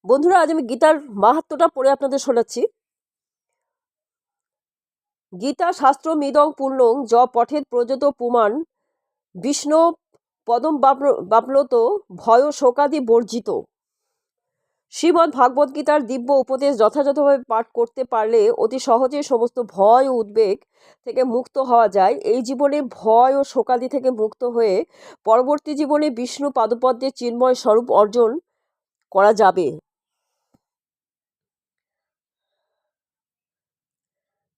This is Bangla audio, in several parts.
বন্ধুরা, আজ আমি গীতার মাহাত্ম্যটা পড়ে আপনাদের শোনাচ্ছি। গীতা শাস্ত্র মিদং পূর্ণং য পঠেত প্রযত পুমান বিষ্ণু পদম বাপ্লত ভয় শোকাদি বর্জিত। শ্রীমদ্ ভাগবত গীতার দিব্য উপদেশ যথাযথভাবে পাঠ করতে পারলে অতি সহজে সমস্ত ভয় ও উদ্বেগ থেকে মুক্ত হওয়া যায়। এই জীবনে ভয় ও শোকাদি থেকে মুক্ত হয়ে পরবর্তী জীবনে বিষ্ণু পাদপদ্মের চিন্ময় স্বরূপ অর্জন করা যাবে।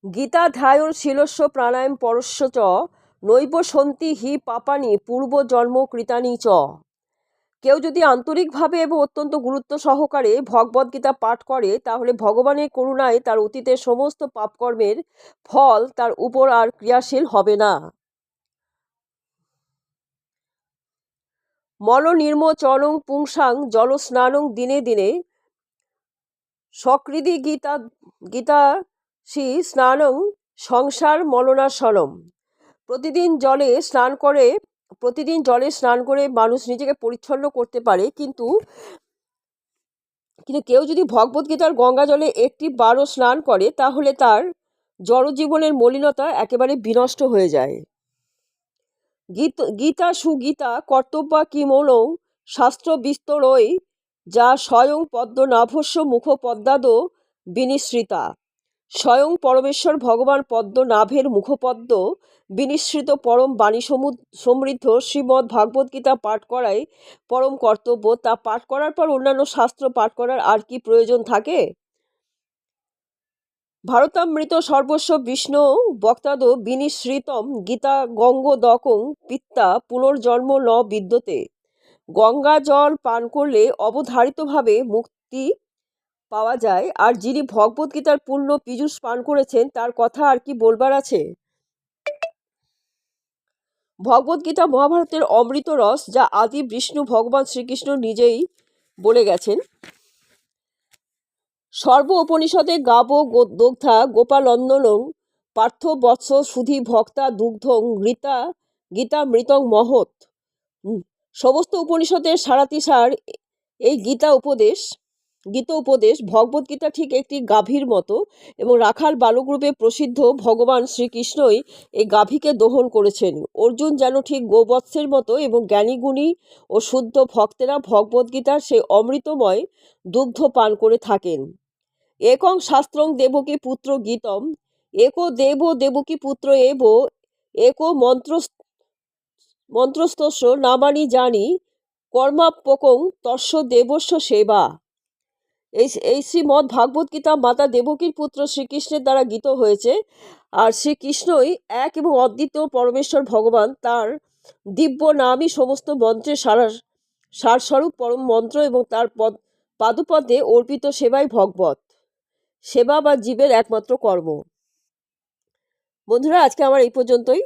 গীতাধ্যায়ন শিলস্য প্রাণায়াম পরস্য চ নৈব সন্তি হি পাপানি পূর্বজন্ম কৃতানি চ। কেউ যদি আন্তরিকভাবে এবং অত্যন্ত গুরুত্ব সহকারে ভগবদ্গীতা পাঠ করে তাহলে ভগবানের করুণায় তার অতীতের সমস্ত পাপকর্মের ফল তার উপর আর ক্রিয়াশীল হবে না। মল নির্মোচনং পুংসাং জল স্নানং দিনে দিনে সকৃদি গীতাসি স্নানং সংসার মলনাশনম। প্রতিদিন জলে স্নান করে মানুষ নিজেকে পরিচ্ছন্ন করতে পারে, কিন্তু কেউ যদি ভগবদ্গীতার গঙ্গা জলে একটি বারও স্নান করে তাহলে তার জড়জীবনের মলিনতা একেবারে বিনষ্ট হয়ে যায়। গীতা সুগীতা কর্তব্যা কি মৌলৌ শাস্ত্র বিস্তরই যা স্বয়ং পদ্মনাভস্য মুখপদ্মাদ বিনিসৃতা। স্বয়ং পরমেশ্বর ভগবান পদ্মনাভের মুখপদ্ম বিনিসৃত পরম বাণী সমৃদ্ধ শ্রীমদ্ ভাগবত গীতা পাঠ করাই পরম কর্তব্য। তা পাঠ করার পর অন্যান্য শাস্ত্র পাঠ করার আর কি প্রয়োজন থাকে? ভারতামৃত সর্বস্ব বিষ্ণু বক্তাদ বিনিসৃতম গীতা গঙ্গোদকং পিত্তা পুনর্জন্ম ন বিদ্যতে। গঙ্গা জল পান করলে অবধারিতভাবে মুক্তি পাওয়া যায়, আর যিনি ভগবদ্গীতার পূর্ণ পীযূষ পান করেছেন তার কথা আর কি বলবার আছে? ভগবদ্গীতা মহাভারতের অমৃত রস, যা আদি বিষ্ণু ভগবান শ্রীকৃষ্ণ নিজেই বলে গেছেন। সর্ব উপনিষদে গাব দগ্ধা গোপালন্দনং পার্থ বৎস সুধি ভক্তা দুগ্ধং গীতা মৃতং মহৎ। সমস্ত উপনিষদের সারাতিসার এই গীতা উপদেশ। ভগবদ্গীতা ঠিক একটি গাভীর মতো, এবং রাখাল বালকরূপে প্রসিদ্ধ ভগবান শ্রীকৃষ্ণই এই গাভীকে দহন করেছেন। অর্জুন যেন ঠিক গোবৎসের মতো, এবং জ্ঞানীগুণী ও শুদ্ধ ভক্তেরা ভগবদ্গীতার সেই অমৃতময় দুগ্ধ পান করে থাকেন। একং শাস্ত্রং দেবকী পুত্র গীতম একো দেবকী পুত্র এব একো মন্ত্রস্তস্য নামানি জানি কর্মাপ্যকং তস্য দেবস্য সেবা। এই শ্রীমদ্ ভাগবত গীতা মাতা দেবকীর পুত্র শ্রীকৃষ্ণের দ্বারা গীত হয়েছে, আর শ্রীকৃষ্ণই এক এবং অদ্বিতীয় পরমেশ্বর ভগবান। তার দিব্য নামই সমস্ত মন্ত্রের সারস্বরূপ পরম মন্ত্র, এবং তার পাদপদে অর্পিত সেবাই ভগবত সেবা বা জীবের একমাত্র কর্ম। বন্ধুরা, আজকে আমার এই পর্যন্তই।